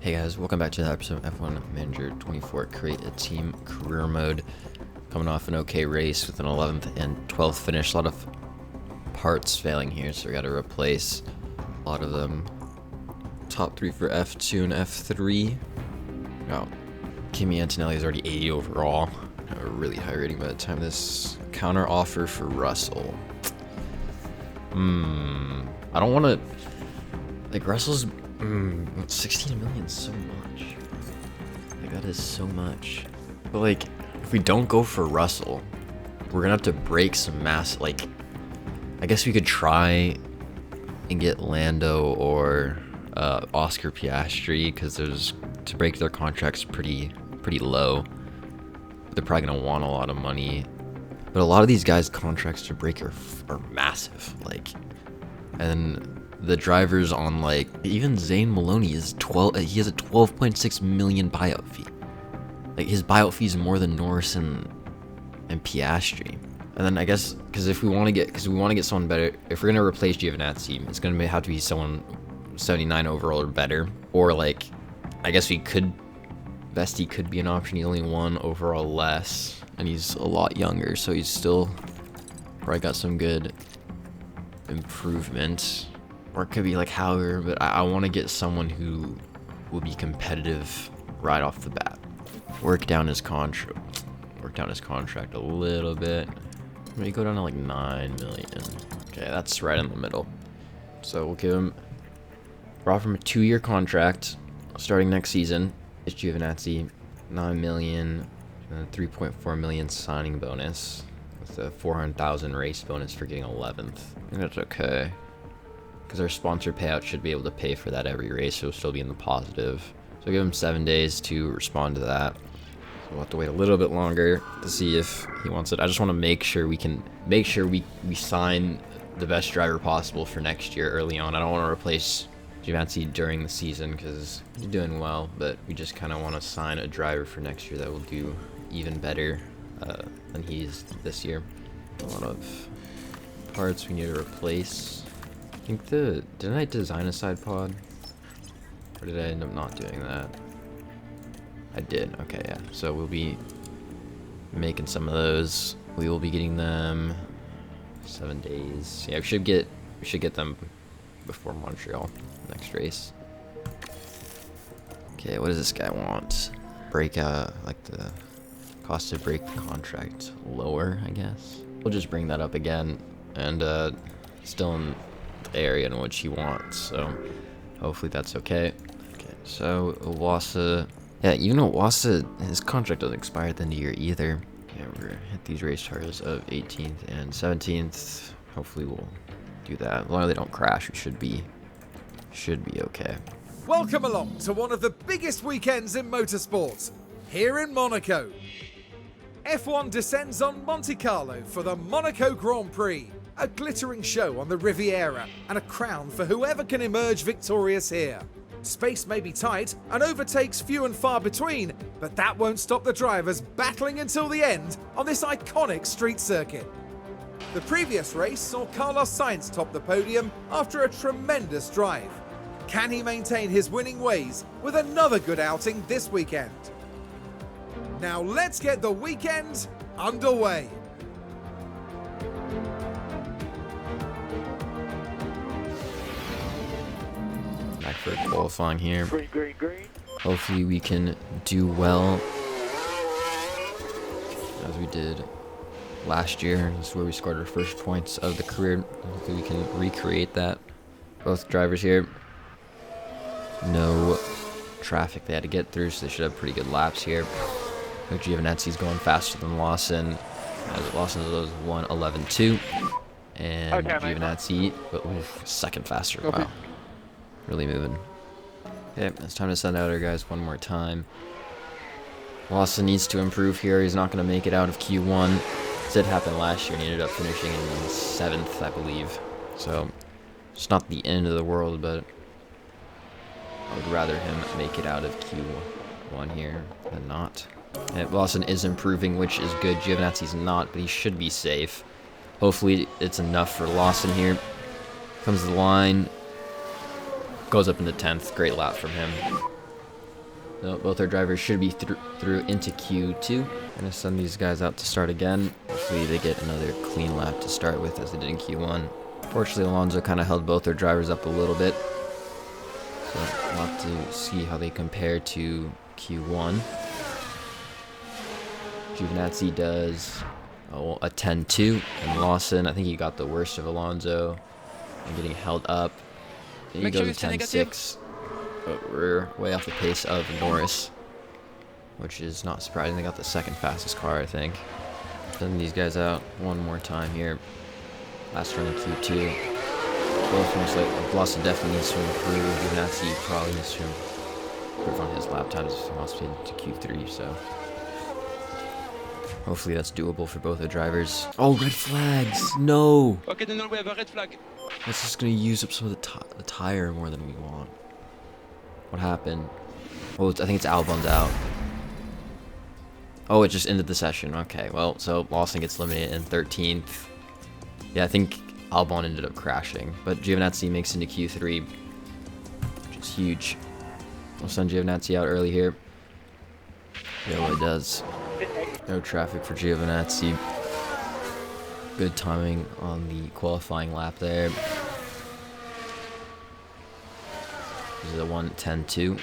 Hey guys, welcome back to the episode of F1 Manager 24. Create a team career mode. Coming off an okay race with an 11th and 12th finish. A lot of parts failing here, so we got to replace a lot of them. Top 3 for F2 and F3. Oh, Kimi Antonelli is already 80 overall. A really high rating by the time this counter offer for Russell. I don't want to. Like, Russell's 16 million is so much. Like, that is so much. But like, if we don't go for Russell, we're gonna have to break some mass. Like, I guess we could try and get Lando or Oscar Piastri, because there's to break their contracts pretty low. They're probably gonna want a lot of money. But a lot of these guys' contracts to break are massive. Like, and the drivers on, like, even Zane Maloney is he has a 12.6 million buyout fee. Like, his buyout fee is more than Norris and Piastri. And then I guess because we want to get someone better, if we're gonna replace Giovinazzi, it's gonna have to be someone 79 overall or better. Or, like, I guess Vesti could be an option. He's only 1 overall less, and he's a lot younger, so he's still probably got some good improvement. Or it could be like Hauer, but I want to get someone who will be competitive right off the bat. Work down his contract a little bit. Maybe go down to like 9 million. Okay, that's right in the middle. So we'll offer him a 2-year contract starting next season. It's Giovinazzi, 9 million, and a 3.4 million signing bonus with a 400,000 race bonus for getting 11th. I think that's okay, because our sponsor payout should be able to pay for that every race, so it'll still be in the positive. So give him 7 days to respond to that. So we'll have to wait a little bit longer to see if he wants it. I just want to make sure we sign the best driver possible for next year early on. I don't want to replace Giovinazzi during the season because he's doing well, but we just kind of want to sign a driver for next year that will do even better than he's this year. A lot of parts we need to replace. I think didn't I design a side pod? Or did I end up not doing that? I did. Okay, yeah. So we'll be making some of those. We will be getting them 7 days. Yeah, we should get them before Montreal next race. Okay, what does this guy want? Break like the cost to break the contract lower, I guess. We'll just bring that up again, and still in the area in which he wants, so hopefully that's okay. Okay, so Wassa, yeah, even though Wassa, his contract doesn't expire at the end of the year either. Yeah, we're gonna hit these race tires of 18th and 17th. Hopefully we'll do that. As long as they don't crash, we should be okay. Welcome along to one of the biggest weekends in motorsport, here in Monaco. F1 descends on Monte Carlo for the Monaco Grand Prix, a glittering show on the Riviera and a crown for whoever can emerge victorious here. Space may be tight and overtakes few and far between, but that won't stop the drivers battling until the end on this iconic street circuit. The previous race saw Carlos Sainz top the podium after a tremendous drive. Can he maintain his winning ways with another good outing this weekend? Now let's get the weekend underway. Back for qualifying here. Green. Hopefully we can do well as we did last year. This is where we scored our first points of the career. Hopefully we can recreate that. Both drivers here, no traffic they had to get through, so they should have pretty good laps here. Giovinazzi's going faster than Lawson, as Lawson was 1:11.2, and Giovinazzi, but second faster. Wow, really moving. Okay, it's time to send out our guys one more time. Lawson needs to improve here. He's not going to make it out of Q1. This did happen last year, and he ended up finishing in 7th, I believe. So it's not the end of the world, but I would rather him make it out of Q1 here than not. And Lawson is improving, which is good. Giovinazzi's not, but he should be safe. Hopefully it's enough for Lawson here. Comes the line. Goes up into 10th. Great lap from him. No, both our drivers should be through into Q2. Gonna send these guys out to start again. Hopefully they get another clean lap to start with as they did in Q1. Fortunately, Alonso kind of held both their drivers up a little bit. So we'll have to see how they compare to Q1. Giovinazzi does a 10-2, and Lawson, I think he got the worst of Alonso and getting held up. And he goes a 10-6, but we're way off the pace of Norris, which is not surprising. They got the second fastest car, I think. Sending these guys out one more time here. Last run in Q2. Both most like Lawson definitely needs to improve. Giovinazzi probably needs to improve on his lap times if he wants to get into Q3, so hopefully that's doable for both the drivers. Oh, red flags! No! Okay, then we have a red flag. That's just gonna use up some of the tire more than we want. What happened? Oh, I think it's Albon's out. Oh, it just ended the session. Okay, well, so Lawson gets eliminated in 13th. Yeah, I think Albon ended up crashing, but Giovinazzi makes into Q3, which is huge. We'll send Giovinazzi out early here. Yeah, well, it does. No traffic for Giovinazzi. Good timing on the qualifying lap there. This is a 1:10.2.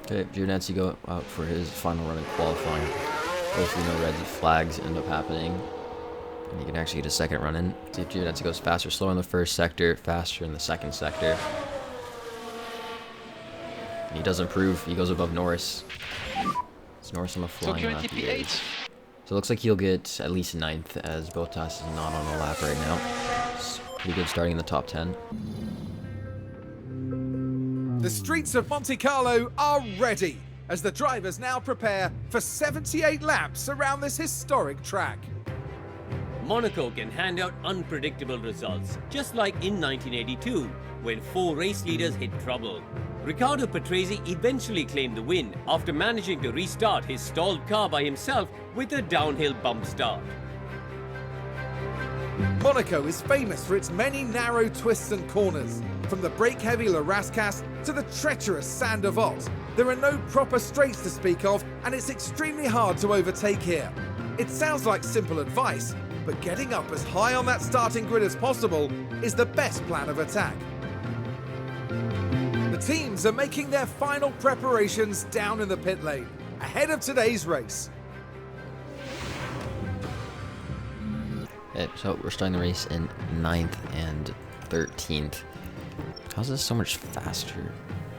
Okay, Giovinazzi go out for his final run in qualifying. Hopefully no red flags end up happening. And he can actually get a second run in. See if Giovinazzi goes faster, slower in the first sector, faster in the second sector. And he does improve. He goes above Norris. It's Norris on the flying lap. So it looks like he'll get at least 9th, as Bottas is not on the lap right now. It's pretty good starting in the top 10. The streets of Monte Carlo are ready as the drivers now prepare for 78 laps around this historic track. Monaco can hand out unpredictable results, just like in 1982, when 4 race leaders hit trouble. Riccardo Patrese eventually claimed the win after managing to restart his stalled car by himself with a downhill bump start. Monaco is famous for its many narrow twists and corners. From the brake-heavy La Rascasse to the treacherous Saint Devote, there are no proper straights to speak of, and it's extremely hard to overtake here. It sounds like simple advice, but getting up as high on that starting grid as possible is the best plan of attack. The teams are making their final preparations down in the pit lane, ahead of today's race. Okay, so we're starting the race in 9th and 13th. How's this so much faster?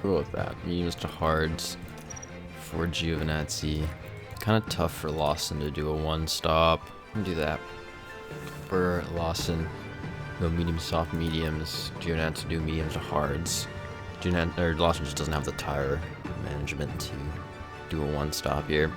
Cool with that. Mediums to hards for Giovinazzi. Kind of tough for Lawson to do a one-stop. Do that. For Lawson, go medium, soft, mediums. Giovinazzi do mediums to hards. Lawson just doesn't have the tire management to do a one-stop here.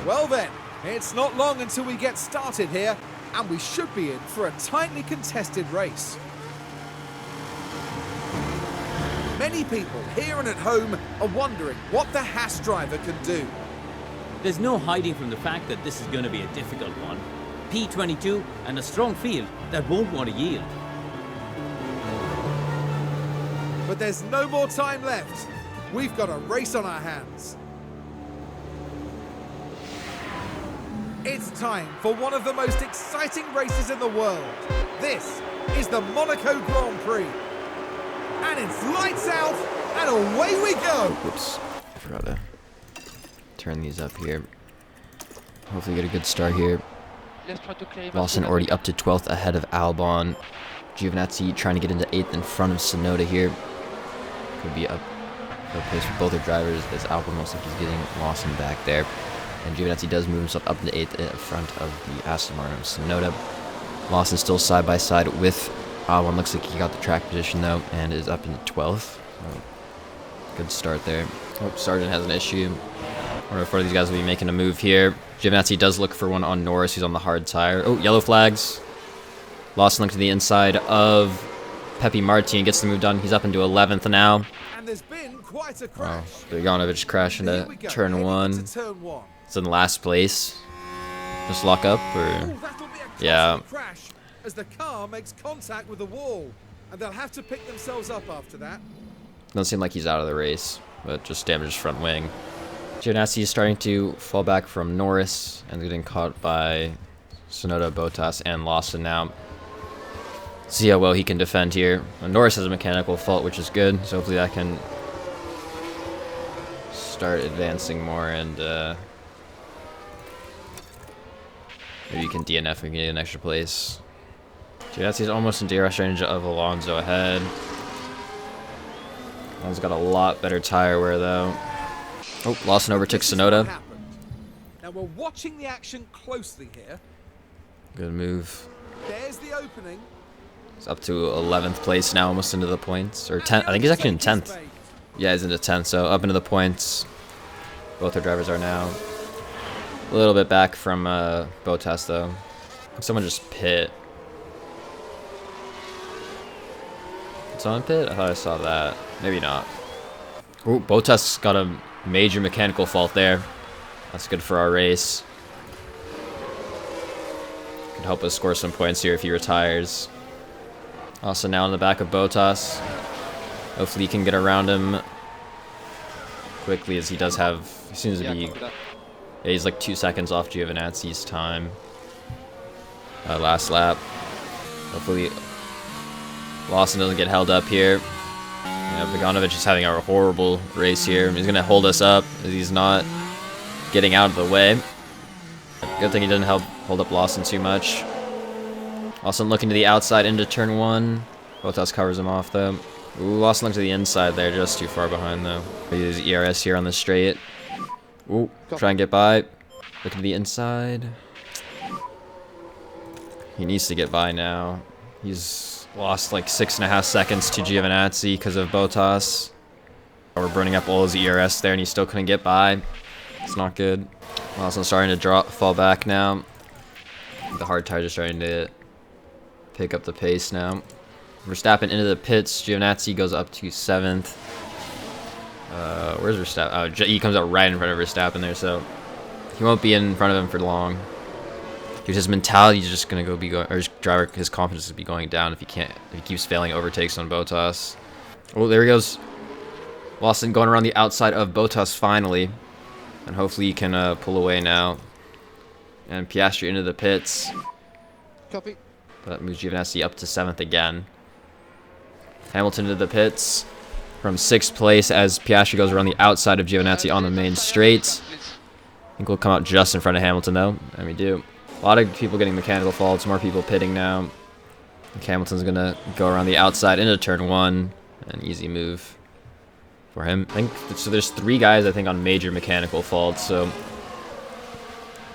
Well then, it's not long until we get started here, and we should be in for a tightly contested race. Many people here and at home are wondering what the Haas driver can do. There's no hiding from the fact that this is going to be a difficult one. P22 and a strong field that won't want to yield. But there's no more time left. We've got a race on our hands. It's time for one of the most exciting races in the world. This is the Monaco Grand Prix. And it's lights out, and away we go! Whoops, I forgot to turn these up here. Hopefully get a good start here. Lawson already up to 12th ahead of Albon. Giovinazzi trying to get into 8th in front of Tsunoda here. Could be up no pace for both their drivers, as Albon looks like he's getting Lawson back there. And Giovinazzi does move himself up into 8th in front of the Aston Martin of Tsunoda. Lawson still side by side with Albon. Looks like he got the track position though, and is up into 12th. Oh, good start there. Oh, Sargent has an issue. I wonder if one of these guys will be making a move here. Giovinazzi does look for one on Norris, who's on the hard tire. Oh, yellow flags. Lawson looked to the inside of Pepe Martin, gets the move done. He's up into 11th now. And there's been quite a Oh, crash. Bogdanovic crash Here into we go, turn heading one. into turn one. It's in last place. Just lock up, or Oh, that'll be a costly yeah. crash as the car makes contact with the wall, and they'll have to pick themselves up after that. Doesn't seem like he's out of the race, but just damaged front wing. Giovinazzi is starting to fall back from Norris and getting caught by Tsunoda, Bottas, and Lawson now. See how well he can defend here. And Norris has a mechanical fault, which is good, so hopefully that can start advancing more, and maybe you can DNF and get an extra place. Giovinazzi's almost in DRS range of Alonso ahead. Alonso's got a lot better tire wear though. Oh, Lawson overtook This is what Tsunoda. happened. Now we're watching the action closely here. Good move. There's the opening. He's up to 11th place now, almost into the points. Or 10th. I think he's actually in 10th. Yeah, he's into 10th, so up into the points. Both our drivers are now. A little bit back from Bottas though. Someone just pit. Did someone pit? I thought I saw that. Maybe not. Ooh, Bottas got a major mechanical fault there. That's good for our race. Could help us score some points here if he retires. Also now in the back of Bottas. Hopefully he can get around him quickly, as he does have, he seems to be, yeah, he's like 2 seconds off Giovinazzi's time. Last lap. Hopefully Lawson doesn't get held up here. Yeah, Bogdanovic is having a horrible race here. He's going to hold us up as he's not getting out of the way. Good thing he didn't hold up Lawson too much. Lawson looking to the outside into turn one. Bottas covers him off though. Ooh, Lawson looked to the inside there, just too far behind though. Use ERS here on the straight. Ooh, try and get by. Looking to the inside. He needs to get by now. He's lost like 6.5 seconds to Giovinazzi because of Bottas. We're burning up all his ERS there and he still couldn't get by. It's not good. Lawson's starting to fall back now. The hard tires are starting to pick up the pace now. Verstappen into the pits. Giovinazzi goes up to 7th. Where's Verstappen? Oh, he comes out right in front of Verstappen there, so he won't be in front of him for long. Dude, his mentality is just gonna or his driver, his confidence will be going down if he keeps failing overtakes on Bottas. Oh, there he goes. Lawson going around the outside of Bottas finally, and hopefully he can pull away now. And Piastri into the pits. Copy. That moves Giovinazzi up to 7th again. Hamilton into the pits from 6th place as Piastri goes around the outside of Giovinazzi on the main straight. I think we'll come out just in front of Hamilton though, and we do. A lot of people getting mechanical faults, more people pitting now. I think Hamilton's gonna go around the outside into turn one. An easy move for him. I think so. There's 3 guys I think on major mechanical faults, so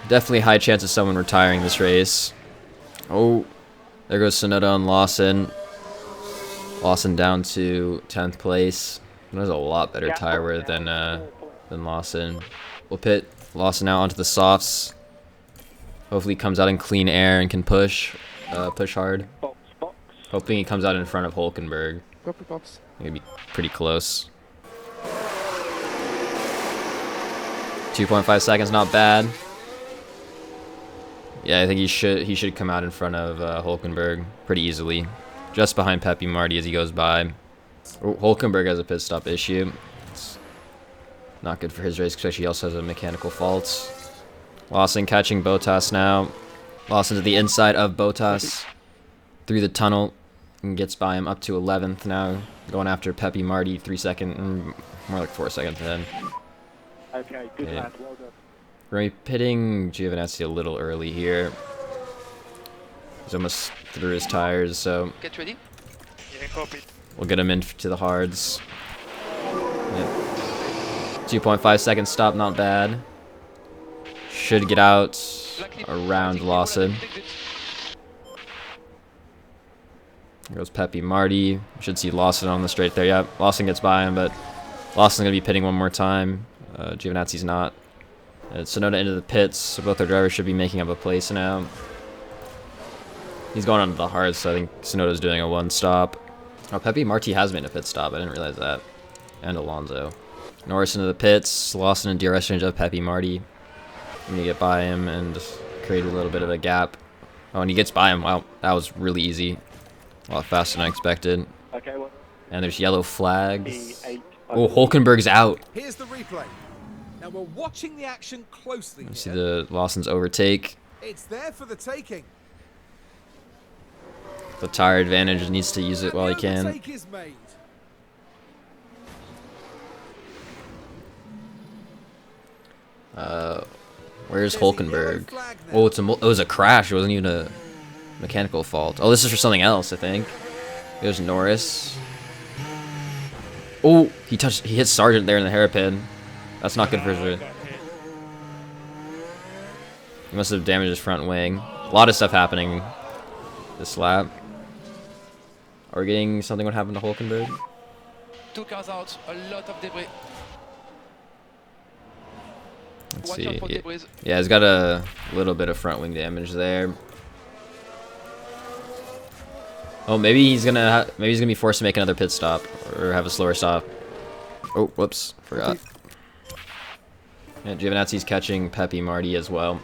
definitely high chance of someone retiring this race. Oh, there goes Tsunoda and Lawson. Lawson down to 10th place. There's a lot better tire wear than Lawson. We'll pit Lawson out onto the softs. Hopefully he comes out in clean air and can push hard. Hoping he comes out in front of Hulkenberg. It'd be pretty close. 2.5 seconds, not bad. Yeah, I think he should come out in front of Hulkenberg pretty easily. Just behind Pepe Marti as he goes by. Oh, Hulkenberg has a pit stop issue. It's not good for his race, especially he also has a mechanical fault. Lawson catching Bottas now. Lawson to the inside of Bottas through the tunnel and gets by him up to 11th now. Going after Pepe Marti, 3 seconds, more like 4 seconds ahead. Okay, good lad, well done. We're going to be pitting Giovinazzi a little early here. He's almost through his tires, so Get ready. Yeah, copy. we'll get him into the hards. Yep. 2.5 second stop, not bad. Should get out around Lawson. There goes Pepe Marti. Should see Lawson on the straight there. Yeah, Lawson gets by him, but Lawson's going to be pitting one more time. Giovinazzi's not. Tsunoda into the pits, so both our drivers should be making up a place now. He's going onto the hards, so I think Tsunoda's doing a 1 stop. Oh, Pepe Marti has made a pit stop. I didn't realize that. and Alonso. Norris into the pits. Lawson and DRS range of Pepe Marty. I'm going to get by him and create a little bit of a gap. Oh, and he gets by him. Wow, that was really easy. A lot faster than I expected. Okay, well, And there's yellow flags. P8. Oh, Hulkenberg's out. Here's the replay. Now we're watching the action closely You here. see the Lawson's overtake. It's there for the taking. The tire advantage, needs to use it while he And the can. overtake is made. Where's There's a yellow Hulkenberg? flag now. Oh, it was a crash. It wasn't even a mechanical fault. Oh, this is for something else, I think. There's Norris. Oh, he hit Sargent there in the hairpin. That's not good for his. He must have damaged his front wing. A lot of stuff happening this lap. Are we getting something what happened to Hulkenberg? 2 cars out, a lot of debris. Let's Watch see. out for debris. Yeah, he's got a little bit of front wing damage there. Oh, maybe he's gonna be forced to make another pit stop or have a slower stop. Oh, whoops, forgot. Yeah, Giovinazzi's catching Pepe Marty as well.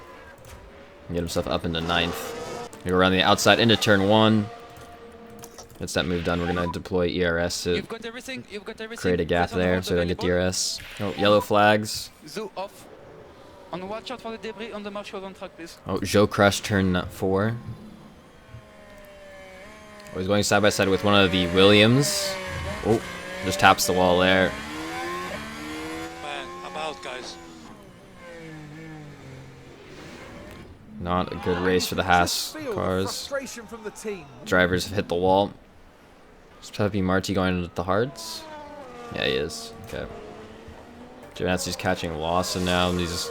Get himself up into 9th. Go around the outside into turn 1. Gets that move done. We're gonna deploy ERS to You've got everything. You've got everything. create a gap That's on the there road so we don't get available. DRS. Oh, yellow flags. Zoo off. And watch out for the debris on the marshal on track, please. Oh, Joe crashed turn 4. Oh, he's going side by side with one of the Williams. Oh, just taps the wall there. Man, I'm out, guys. Not a good race for the Just Haas feel the cars. frustration from the team. Drivers have hit the wall. Is Pepe Marty going into the hards? Yeah, he is. Okay. Giovinazzi's catching Lawson now. And he's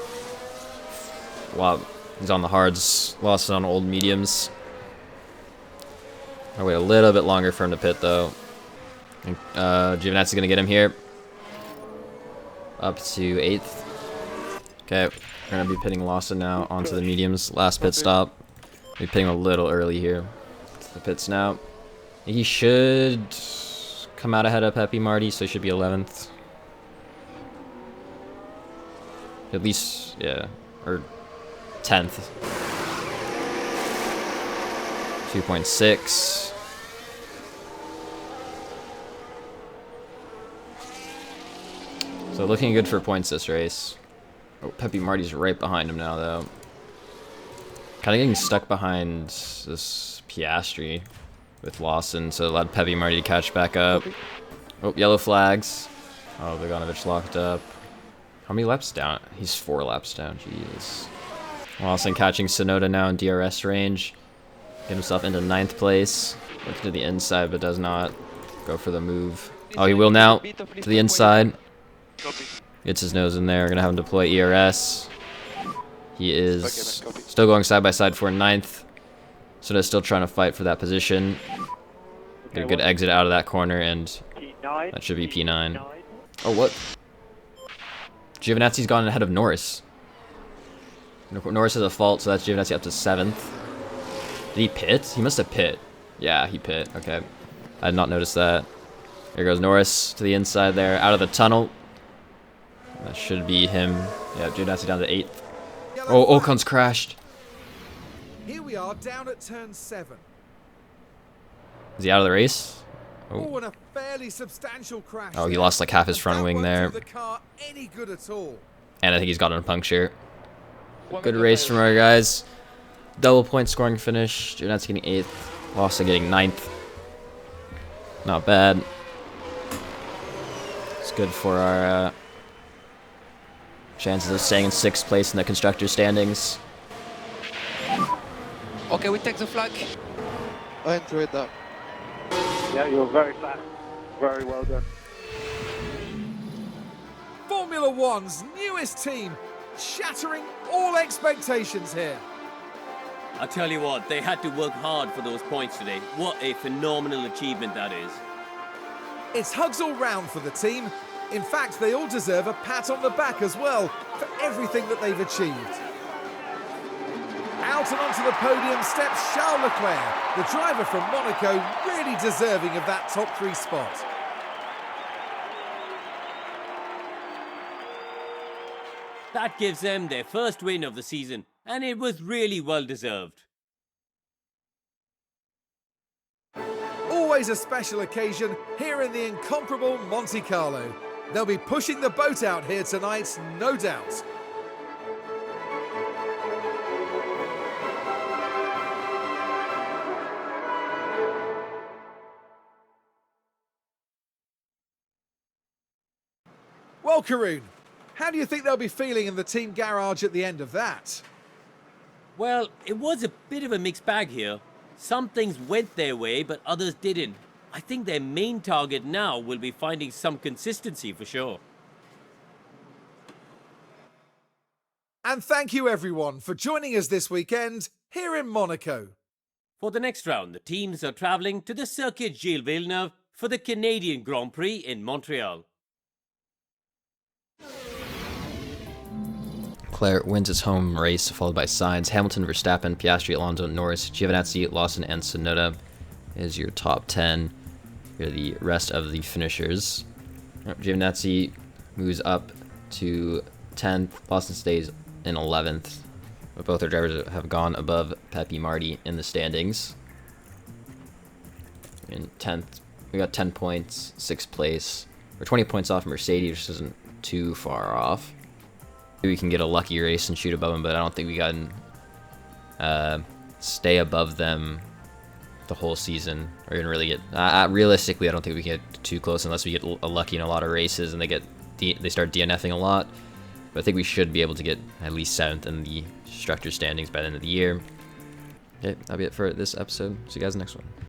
on the hards. Lawson on old mediums. I'll wait a little bit longer for him to pit though. Giovinazzi's gonna get him here. Up to 8th. Okay, we're gonna be pitting Lawson now onto the mediums. Last pit stop. We're pitting a little early here. The pits now. He should come out ahead of Pepe Marty, so he should be 11th. At least, yeah, or 10th. 2.6. So looking good for points this race. Oh, Pepe Marty's right behind him now, though. Kind of getting stuck behind this Piastri with Lawson, so it allowed Pepe Marty to catch back up. Oh, yellow flags. Oh, Bogdanovic locked up. How many laps down? He's 4 laps down, jeez. Lawson catching Sonoda now in DRS range. Get himself into 9th place. Looking to the inside, but does not go for the move. Oh, he will now. To the inside. Copy. Gets his nose in there. We're going to have him deploy ERS. He is Okay, man, copy. still going side by side for 9th. So they're still trying to fight for that position. Get a good exit out of that corner, and P9. that should be P9. Oh, what? Giovinazzi's gone ahead of Norris. Norris has a fault, so that's Giovinazzi up to 7th. Did he pit? He must have pit. Yeah, he pit. Okay. I did not notice that. Here goes Norris to the inside there, out of the tunnel. That should be him. Yeah, Giovinazzi down to 8th. Yellow Oh, flag. Ocon's crashed. Here we are down at turn 7. Is he out of the race? Oh, and a fairly substantial crash. Oh, he there. lost like half his And front that wing won't there. do the car any good at all. And I think he's gotten a puncture. One Good minute race left. from our guys. Double point scoring finish. Giovinazzi getting 8th. Lawson getting 9th. Not bad. It's good for our chances of staying in 6th place in the constructors' standings. Okay, we take the flag. I enjoyed that. Yeah, you're very fast. Very well done. Formula One's newest team, shattering all expectations here. I tell you what, they had to work hard for those points today. What a phenomenal achievement that is. It's hugs all round for the team. In fact, they all deserve a pat on the back as well for everything that they've achieved. Out and onto the podium steps Charles Leclerc, the driver from Monaco, really deserving of that top 3 spot. That gives them their first win of the season, and it was really well deserved. Always a special occasion here in the incomparable Monte Carlo. They'll be pushing the boat out here tonight, no doubt. Well, Karun, how do you think they'll be feeling in the team garage at the end of that? Well, it was a bit of a mixed bag here. Some things went their way, but others didn't. I think their main target now will be finding some consistency for sure. And thank you everyone for joining us this weekend here in Monaco. For the next round, the teams are travelling to the Circuit Gilles Villeneuve for the Canadian Grand Prix in Montreal. Leclerc wins its home race, followed by Sainz, Hamilton, Verstappen, Piastri, Alonso, Norris, Giovinazzi, Lawson, and Tsunoda is your top 10. Here are the rest of the finishers. Giovinazzi moves up to 10th, Lawson stays in 11th. But both our drivers have gone above Pepe Marti in the standings. In 10th, we got 10 points, 6th place. We're 20 points off Mercedes, which isn't too far off. We can get a lucky race and shoot above them, but I don't think we can stay above them the whole season. Or even really get realistically, I don't think we can get too close unless we get a lucky in a lot of races and they start DNFing a lot. But I think we should be able to get at least 7th in the structure standings by the end of the year. Okay, that'll be it for this episode. See you guys next one.